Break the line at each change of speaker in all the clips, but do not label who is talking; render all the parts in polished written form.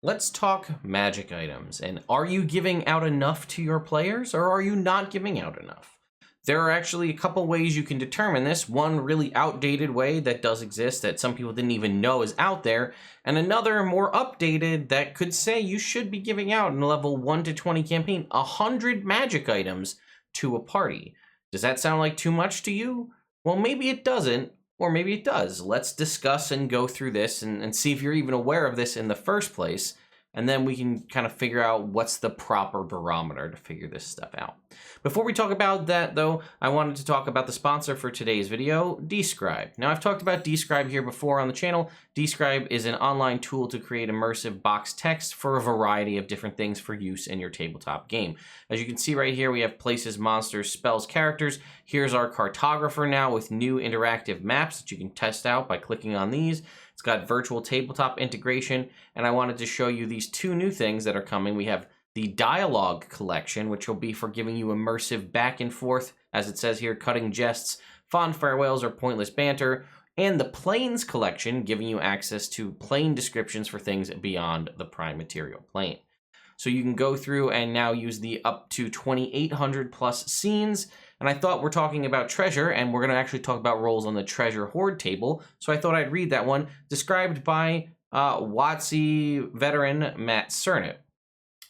Let's talk magic items. And are you giving out enough to your players, or are you not giving out enough? There are actually a couple ways you can determine this. One really outdated way that does exist that some people didn't even know is out there, and another more updated that could say you should be giving out in a level 1 to 20 campaign 100 magic items to a party. Does that sound like too much to you? Well, maybe it doesn't, or maybe it does. Let's discuss and go through this and see if you're even aware of this in the first place. And then we can kind of figure out what's the proper barometer to figure this stuff out. Before we talk about that, though, I wanted to talk about the sponsor for today's video, Describe. Now, I've talked about Describe here before on the channel. Describe is an online tool to create immersive box text for a variety of different things for use in your tabletop game. As you can see right here, we have places, monsters, spells, characters. Here's our cartographer now with new interactive maps that you can test out by clicking on these. It's got virtual tabletop integration, and I wanted to show you these two new things that are coming. We have the dialogue collection, which will be for giving you immersive back and forth, as it says here, cutting jests, fond farewells, or pointless banter, and the planes collection, giving you access to plane descriptions for things beyond the prime material plane. So you can go through and now use the up to 2,800 plus scenes. And I thought we're talking about treasure, and we're going to actually talk about rolls on the treasure hoard table. So I thought I'd read that one, described by WotC veteran Matt Cernit.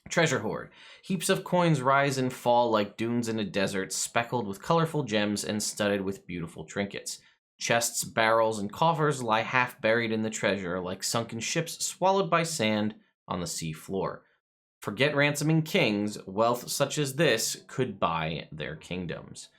Treasure hoard. Heaps of coins rise and fall like dunes in a desert, speckled with colorful gems and studded with beautiful trinkets. Chests, barrels, and coffers lie half buried in the treasure, like sunken ships swallowed by sand on the sea floor. Forget ransoming kings, wealth such as this could buy their kingdoms.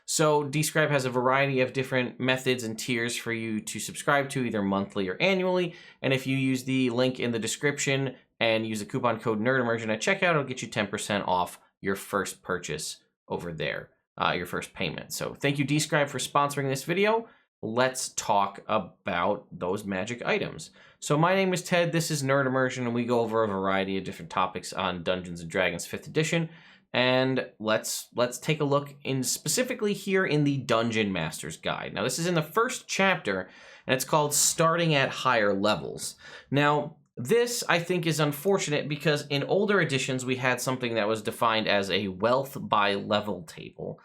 So Describe has a variety of different methods and tiers for you to subscribe to, either monthly or annually. And if you use the link in the description and use the coupon code NERDImmersion at checkout, it'll get you 10% off your first purchase over there, your first payment. So thank you, Describe, for sponsoring this video. Let's talk about those magic items. So my name is Ted, this is Nerd Immersion, and we go over a variety of different topics on Dungeons & Dragons 5th edition. And let's take a look in specifically here in the Dungeon Master's Guide. Now this is in the first chapter, and it's called Starting at Higher Levels. Now this, I think, is unfortunate because in older editions we had something that was defined as a wealth by level table.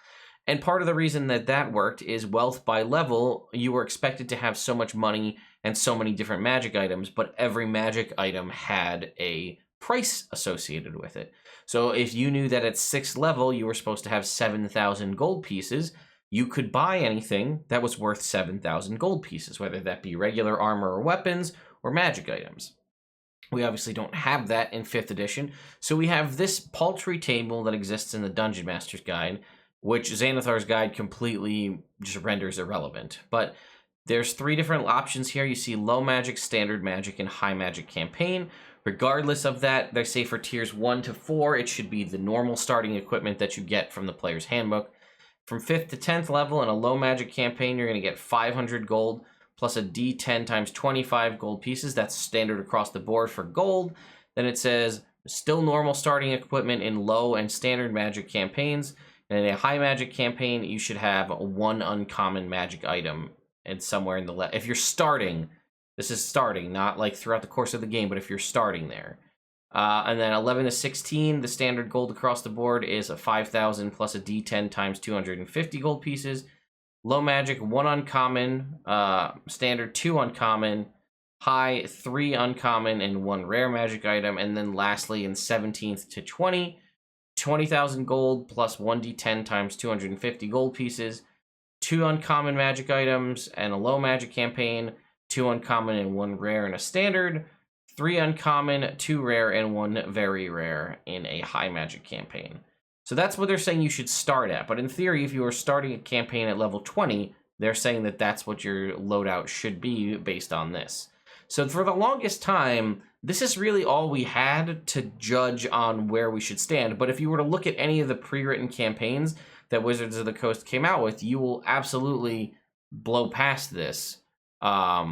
And part of the reason that that worked is wealth by level, you were expected to have so much money and so many different magic items, but every magic item had a price associated with it. So if you knew that at 6th level you were supposed to have 7,000 gold pieces, you could buy anything that was worth 7,000 gold pieces, whether that be regular armor or weapons or magic items. We obviously don't have that in 5th edition, so we have this paltry table that exists in the Dungeon Master's Guide, which Xanathar's Guide completely just renders irrelevant. But there's 3 different options here. You see low magic, standard magic, and high magic campaign. Regardless of that, they say for tiers 1 to 4, it should be the normal starting equipment that you get from the player's handbook. From 5th to 10th level in a low magic campaign, you're going to get 500 gold plus a D10 times 25 gold pieces. That's standard across the board for gold. Then it says still normal starting equipment in low and standard magic campaigns. And in a high magic campaign, you should have 1 uncommon magic item and somewhere in the if you're starting, this is starting, not like throughout the course of the game, but if you're starting there. And then 11 to 16, the standard gold across the board is a 5,000 plus a D10 times 250 gold pieces. Low magic, 1 uncommon, standard 2 uncommon, high 3 uncommon and 1 rare magic item. And then lastly, in 17th to 20,000 gold plus 1d10 times 250 gold pieces, 2 uncommon magic items and a low magic campaign, 2 uncommon and 1 rare and a standard, 3 uncommon, 2 rare, and 1 very rare in a high magic campaign. So that's what they're saying you should start at. But in theory, if you were starting a campaign at level 20, they're saying that that's what your loadout should be based on this. So for the longest time, this is really all we had to judge on where we should stand. But if you were to look at any of the pre-written campaigns that Wizards of the Coast came out with, you will absolutely blow past this. But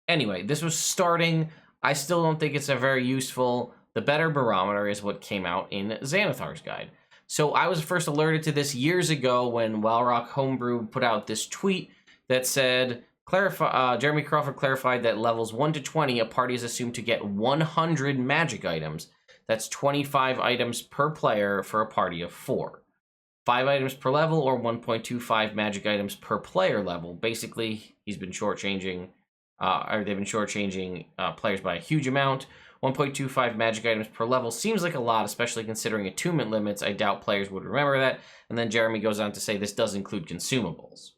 anyway, this was starting. I still don't think it's a very useful. The better barometer is what came out in Xanathar's Guide. So I was first alerted to this years ago when Walrock Homebrew put out this tweet that said, Jeremy Crawford clarified that levels 1 to 20, a party is assumed to get 100 magic items. That's 25 items per player for a party of 4. 5 items per level, or 1.25 magic items per player level. Basically, he's been shortchanging, or they've been shortchanging players by a huge amount. 1.25 magic items per level seems like a lot, especially considering attunement limits. I doubt players would remember that. And then Jeremy goes on to say this does include consumables.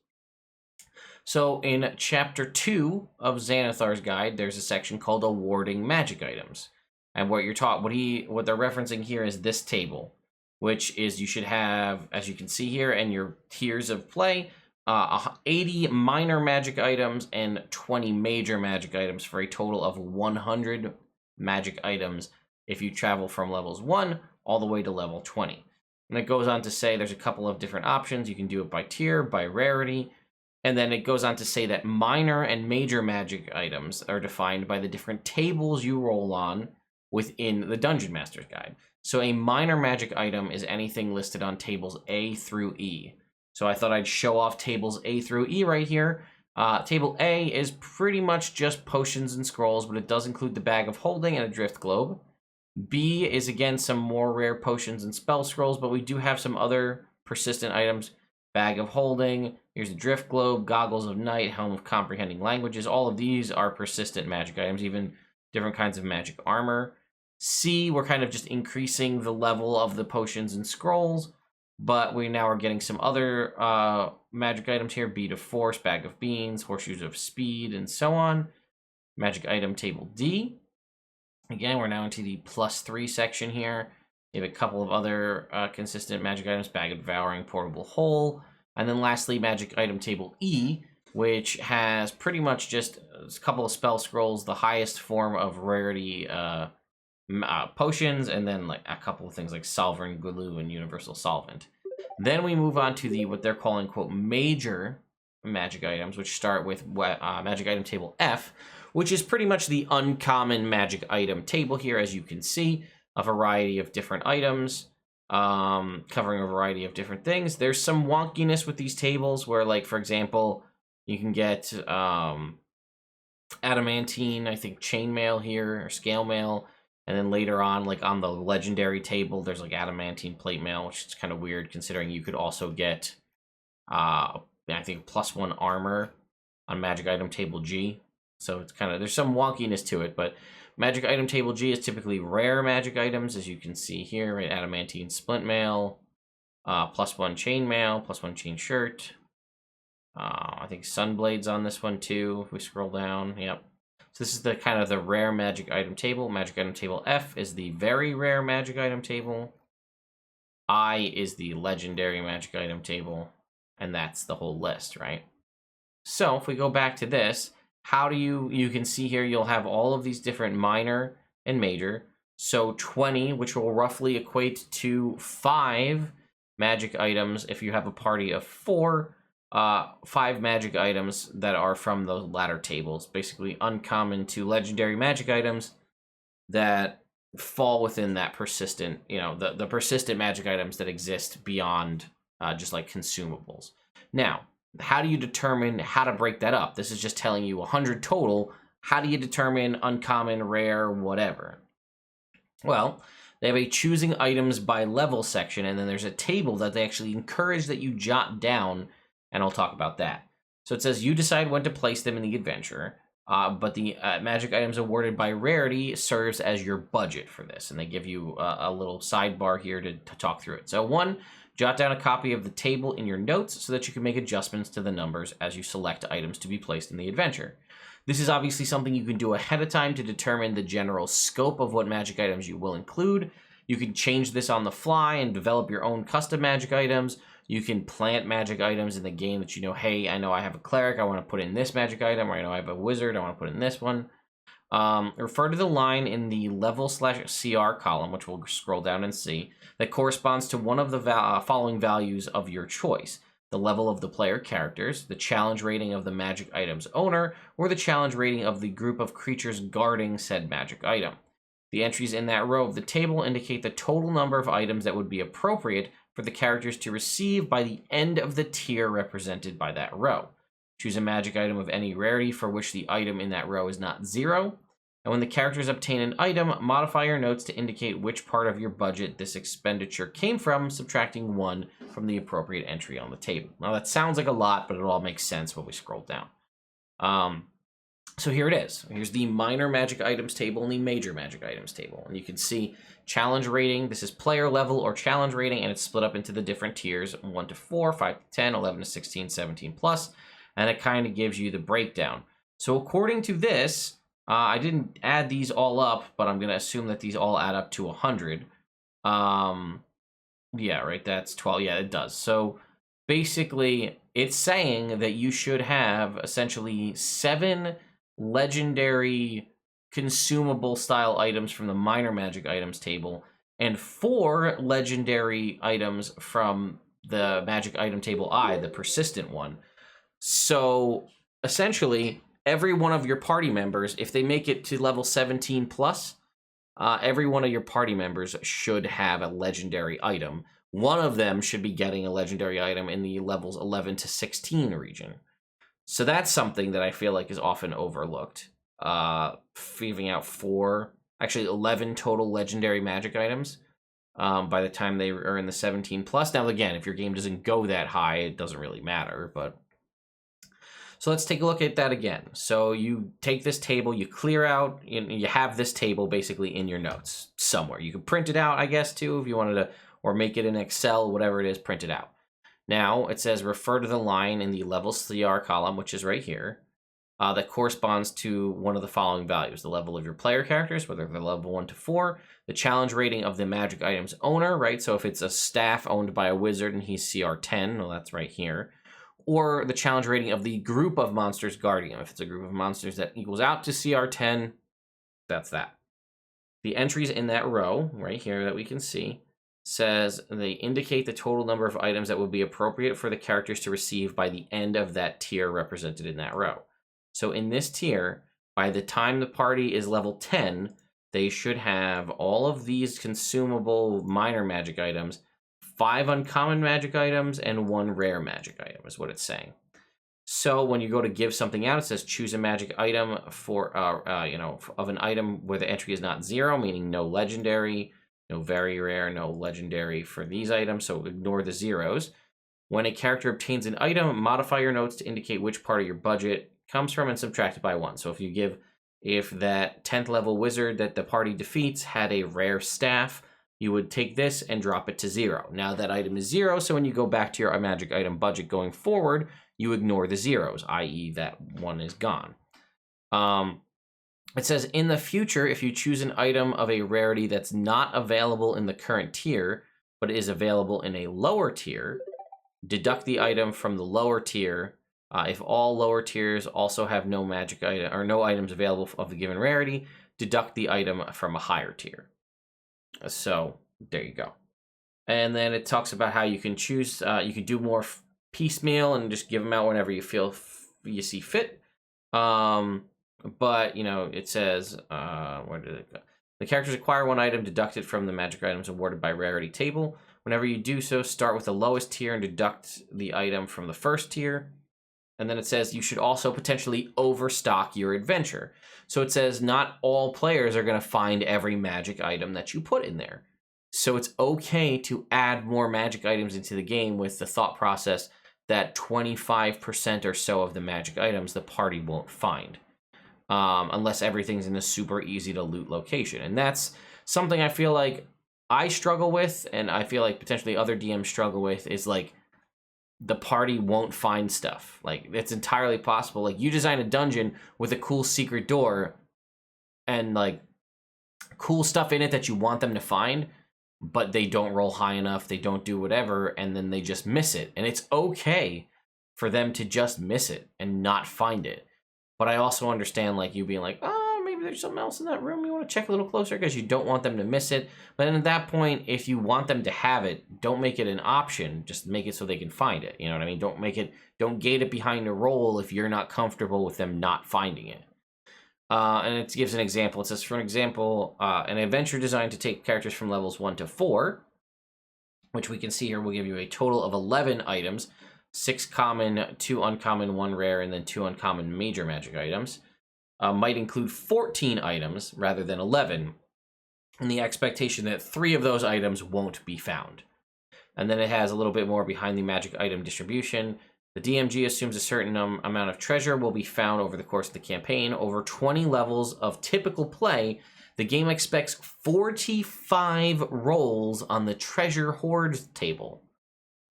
So in Chapter 2 of Xanathar's Guide, there's a section called Awarding Magic Items. And what you're taught, what they're referencing here is this table, which is you should have, as you can see here, in your tiers of play, 80 minor magic items and 20 major magic items for a total of 100 magic items if you travel from levels 1 all the way to level 20. And it goes on to say there's a couple of different options. You can do it by tier, by rarity, and then it goes on to say that minor and major magic items are defined by the different tables you roll on within the Dungeon Master's Guide. So a minor magic item is anything listed on tables A through E. So I thought I'd show off tables A through E right here. Table A is pretty much just potions and scrolls, but it does include the Bag of Holding and a Drift Globe. B is, again, some more rare potions and spell scrolls, but we do have some other persistent items. Bag of Holding, here's a Drift Globe, Goggles of Night, Helm of Comprehending Languages. All of these are persistent magic items, even different kinds of magic armor. C, we're kind of just increasing the level of the potions and scrolls, but we now are getting some other magic items here. Bead of Force, Bag of Beans, Horseshoes of Speed, and so on. Magic item table D. Again, we're now into the +3 section here. We have a couple of other consistent magic items, Bag of Devouring, Portable Hole. And then lastly, magic item table E, which has pretty much just a couple of spell scrolls, the highest form of rarity potions, and then like a couple of things like Sovereign Glue and Universal Solvent. Then we move on to what they're calling, quote, major magic items, which start with magic item table F, which is pretty much the uncommon magic item table here, as you can see. A variety of different items, covering a variety of different things. There's some wonkiness with these tables where, like, for example, you can get adamantine, I think, chainmail here, or scale mail, and then later on, like on the legendary table, there's like adamantine plate mail, which is kind of weird considering you could also get, I think, +1 armor on magic item table G. So it's kind of, there's some wonkiness to it, but magic item table G is typically rare magic items, as you can see here, right? Adamantine splint mail, +1 chain mail, +1 chain shirt. I think Sunblade's on this one too, if we scroll down, yep. So this is the kind of the rare magic item table. Magic item table F is the very rare magic item table. I is the legendary magic item table, and that's the whole list, right? So if we go back to this, how do you can see here, you'll have all of these different minor and major. So 20, which will roughly equate to 5 magic items if you have a party of 4. 5 magic items that are from those latter tables, basically uncommon to legendary magic items that fall within that persistent, the persistent magic items that exist beyond just like consumables. Now, how do you determine how to break that up? This is just telling you 100 total. How do you determine uncommon, rare, whatever? Well, they have a choosing items by level section, and then there's a table that they actually encourage that you jot down, and I'll talk about that. So it says you decide when to place them in the adventure, but the magic items awarded by rarity serves as your budget for this, and they give you a little sidebar here to talk through it. So 1, jot down a copy of the table in your notes so that you can make adjustments to the numbers as you select items to be placed in the adventure. This is obviously something you can do ahead of time to determine the general scope of what magic items you will include. You can change this on the fly and develop your own custom magic items. You can plant magic items in the game that hey, I know I have a cleric, I want to put in this magic item, or I know I have a wizard, I want to put in this one. Refer to the line in the level/CR column, which we'll scroll down and see, that corresponds to one of the following values of your choice. The level of the player characters, the challenge rating of the magic item's owner, or the challenge rating of the group of creatures guarding said magic item. The entries in that row of the table indicate the total number of items that would be appropriate for the characters to receive by the end of the tier represented by that row. Choose a magic item of any rarity for which the item in that row is not 0. And when the characters obtain an item, modify your notes to indicate which part of your budget this expenditure came from, subtracting 1 from the appropriate entry on the table. Now that sounds like a lot, but it all makes sense when we scroll down. So here it is. Here's the minor magic items table and the major magic items table. And you can see challenge rating. This is player level or challenge rating, and it's split up into the different tiers, 1 to 4, 5 to 10, 11 to 16, 17 plus. And it kind of gives you the breakdown. So according to this, I didn't add these all up, but I'm going to assume that these all add up to 100. Yeah, right, that's 12. Yeah, it does. So basically, it's saying that you should have essentially 7 legendary consumable style items from the minor magic items table and 4 legendary items from the magic item table I, the persistent one. So essentially, every one of your party members, if they make it to level 17 plus, every one of your party members should have a legendary item. One of them should be getting a legendary item in the levels 11 to 16 region. So that's something that I feel like is often overlooked. Giving out 11 total legendary magic items by the time they are in the 17 plus. Now, again, if your game doesn't go that high, it doesn't really matter, but... So let's take a look at that again. So you take this table, you clear out, you have this table basically in your notes somewhere. You can print it out, I guess, too, if you wanted to, or make it in Excel, whatever it is, print it out. Now, it says refer to the line in the levels CR column, which is right here, that corresponds to one of the following values. The level of your player characters, whether they're level 1 to 4, the challenge rating of the magic item's owner, right? So if it's a staff owned by a wizard and he's CR 10, well, that's right here. Or the challenge rating of the group of monsters guarding him. If it's a group of monsters that equals out to CR 10, that's that. The entries in that row, right here that we can see, says they indicate the total number of items that would be appropriate for the characters to receive by the end of that tier represented in that row. So in this tier, by the time the party is level 10, they should have all of these consumable minor magic items, 5 uncommon magic items, and 1 rare magic item is what it's saying. So when you go to give something out, it says choose a magic item for, of an item where the entry is not 0, meaning no legendary, no very rare, no legendary for these items, so ignore the zeros. When a character obtains an item, modify your notes to indicate which part of your budget comes from and subtract it by 1. So if that 10th level wizard that the party defeats had a rare staff, you would take this and drop it to 0. Now that item is 0, so when you go back to your magic item budget going forward, you ignore the zeros, i.e. that 1 is gone. It says, in the future, if you choose an item of a rarity that's not available in the current tier, but is available in a lower tier, deduct the item from the lower tier. If all lower tiers also have no magic item or no items available of the given rarity, deduct the item from a higher tier. So there you go. And then it talks about how you can choose, you can do more piecemeal and just give them out whenever you feel you see fit. But, it says, where did it go? The characters acquire 1 item deducted from the magic items awarded by rarity table. Whenever you do so, start with the lowest tier and deduct the item from the first tier. And then it says you should also potentially overstock your adventure. So it says not all players are going to find every magic item that you put in there. So it's okay to add more magic items into the game with the thought process that 25% or so of the magic items the party won't find. Unless everything's in a super easy to loot location. And that's something I feel like I struggle with, and I feel like potentially other DMs struggle with, is like the party won't find stuff. Like, it's entirely possible. Like, you design a dungeon with a cool secret door and like cool stuff in it that you want them to find, but they don't roll high enough, they don't do whatever, and then they just miss it. And it's okay for them to just miss it and not find it. But I also understand, like, you being like, oh, maybe there's something else in that room you want to check a little closer because you don't want them to miss it. But then at that point, if you want them to have it, don't make it an option. Just make it so they can find it. You know what I mean? Don't gate it behind a roll if you're not comfortable with them not finding it. And it gives an example. It says, for an example, an adventure designed to take characters from levels 1 to 4, which we can see here will give you a total of 11 items. 6 common, 2 uncommon, 1 rare, and then 2 uncommon major magic items. Might include 14 items rather than 11, and the expectation that 3 of those items won't be found. And then it has a little bit more behind the magic item distribution. The DMG assumes a certain amount of treasure will be found over the course of the campaign. Over 20 levels of typical play, the game expects 45 rolls on the treasure hoard table.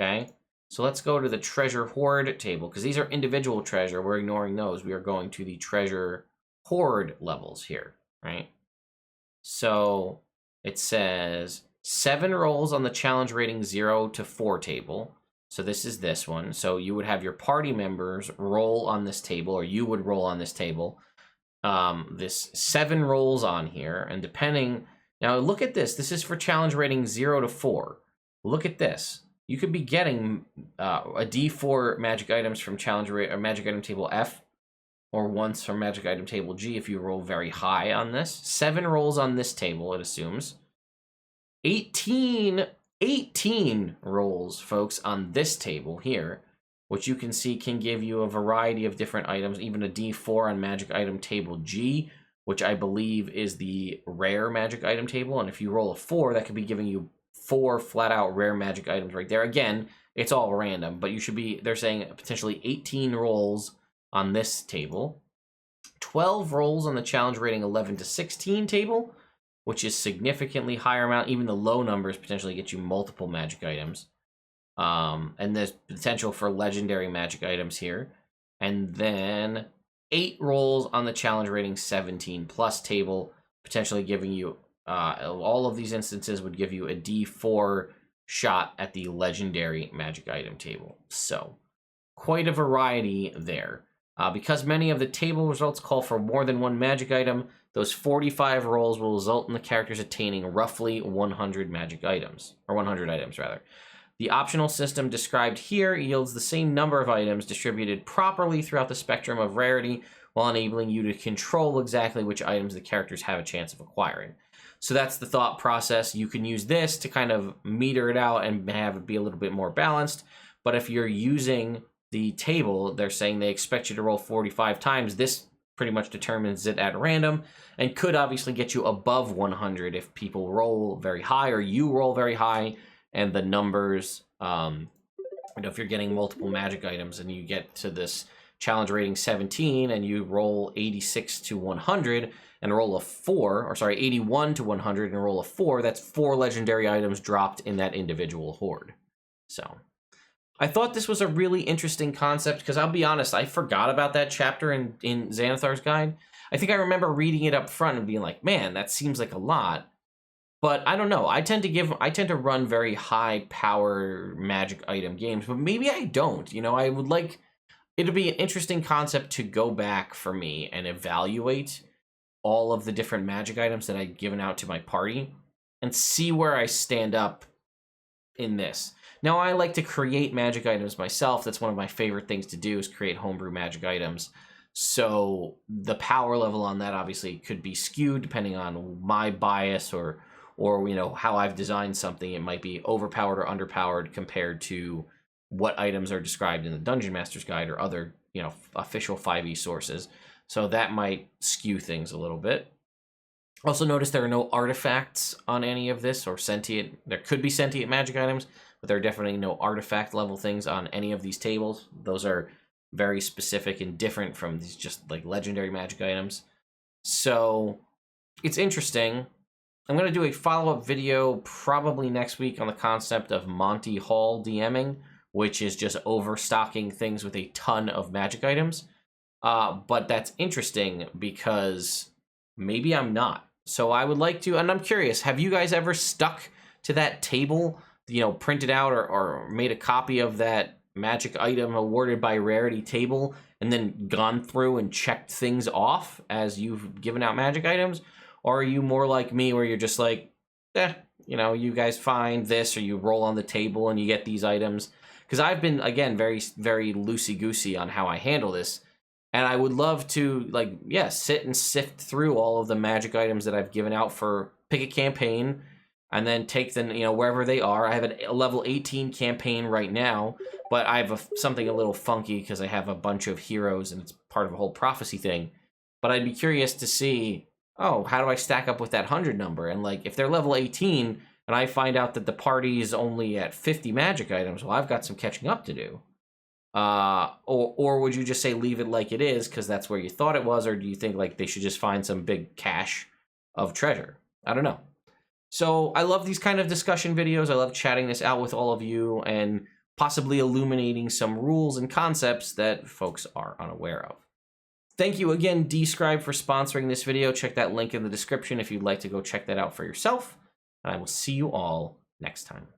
Okay, so let's go to the treasure hoard table, because these are individual treasure. We're ignoring those. We are going to the treasure hoard levels here, right? So it says 7 rolls on the challenge rating 0 to 4 table. So this is this one. So you would have your party members roll on this table, or you would roll on this table. This 7 rolls on here, and depending... Now look at this. This is for challenge rating 0 to 4. Look at this. You could be getting a D4 magic items from challenge or magic item table F, or once from magic item table G if you roll very high on this. 7 rolls on this table, it assumes. 18 rolls, folks, on this table here, which you can see can give you a variety of different items, even a D4 on magic item table G, which I believe is the rare magic item table. And if you roll a 4, that could be giving you 4 flat out rare magic items right there. Again, it's all random, but you should be, they're saying potentially 18 rolls on this table, 12 rolls on the challenge rating 11 to 16 table, which is significantly higher amount. Even the low numbers potentially get you multiple magic items. And there's potential for legendary magic items here. And then 8 rolls on the challenge rating 17 plus table, potentially giving you, all of these instances would give you a D4 shot at the legendary magic item table. So quite a variety there. Because many of the table results call for more than 1 magic item, those 45 rolls will result in the characters attaining roughly 100 magic items, or 100 items rather. The optional system described here yields the same number of items distributed properly throughout the spectrum of rarity, while enabling you to control exactly which items the characters have a chance of acquiring. So that's the thought process. You can use this to kind of meter it out and have it be a little bit more balanced. But if you're using the table, they're saying they expect you to roll 45 times. This pretty much determines it at random and could obviously get you above 100 if people roll very high or you roll very high, and the numbers, if you're getting multiple magic items and you get to this challenge rating 17 and you roll 86 to 100 and roll a 4, or sorry, 81 to 100 and roll a 4, that's 4 legendary items dropped in that individual hoard. So I thought this was a really interesting concept because I'll be honest, I forgot about that chapter in Xanathar's Guide. I think I remember reading it up front and being like, man, that seems like a lot. But I don't know. I tend to run very high power magic item games, but maybe I don't. You know, I would like it to be an interesting concept to go back for me and evaluate all of the different magic items that I've given out to my party and see where I stand up in this. Now, I like to create magic items myself. That's one of my favorite things to do, is create homebrew magic items. So the power level on that obviously could be skewed depending on my bias or you know, how I've designed something. It might be overpowered or underpowered compared to what items are described in the Dungeon Master's Guide or other, you know, official 5e sources. So that might skew things a little bit. Also notice there are no artifacts on any of this, or sentient. There could be sentient magic items, but there are definitely no artifact level things on any of these tables. Those are very specific and different from these just like legendary magic items. So it's interesting. I'm going to do a follow-up video probably next week on the concept of Monty Hall DMing, which is just overstocking things with a ton of magic items. But that's interesting because maybe I'm not. So I would like to, and I'm curious, have you guys ever stuck to that table, you know, printed out or made a copy of that magic item awarded by rarity table and then gone through and checked things off as you've given out magic items? Or are you more like me where you're just like, you know, you guys find this, or you roll on the table and you get these items? Because I've been, again, very, very loosey-goosey on how I handle this. And I would love to, like, yeah, sit and sift through all of the magic items that I've given out for pick a campaign, and then take them, you know, wherever they are. I have a level 18 campaign right now, but I have something a little funky because I have a bunch of heroes and it's part of a whole prophecy thing. But I'd be curious to see, oh, how do I stack up with that 100 number? And like, if they're level 18 and I find out that the party is only at 50 magic items, well, I've got some catching up to do. Or would you just say leave it like it is because that's where you thought it was, or do you think like they should just find some big cache of treasure? I don't know. So I love these kind of discussion videos. I love chatting this out with all of you and possibly illuminating some rules and concepts that folks are unaware of. Thank you again, Describe, for sponsoring this video. Check that link in the description if you'd like to go check that out for yourself. And I will see you all next time.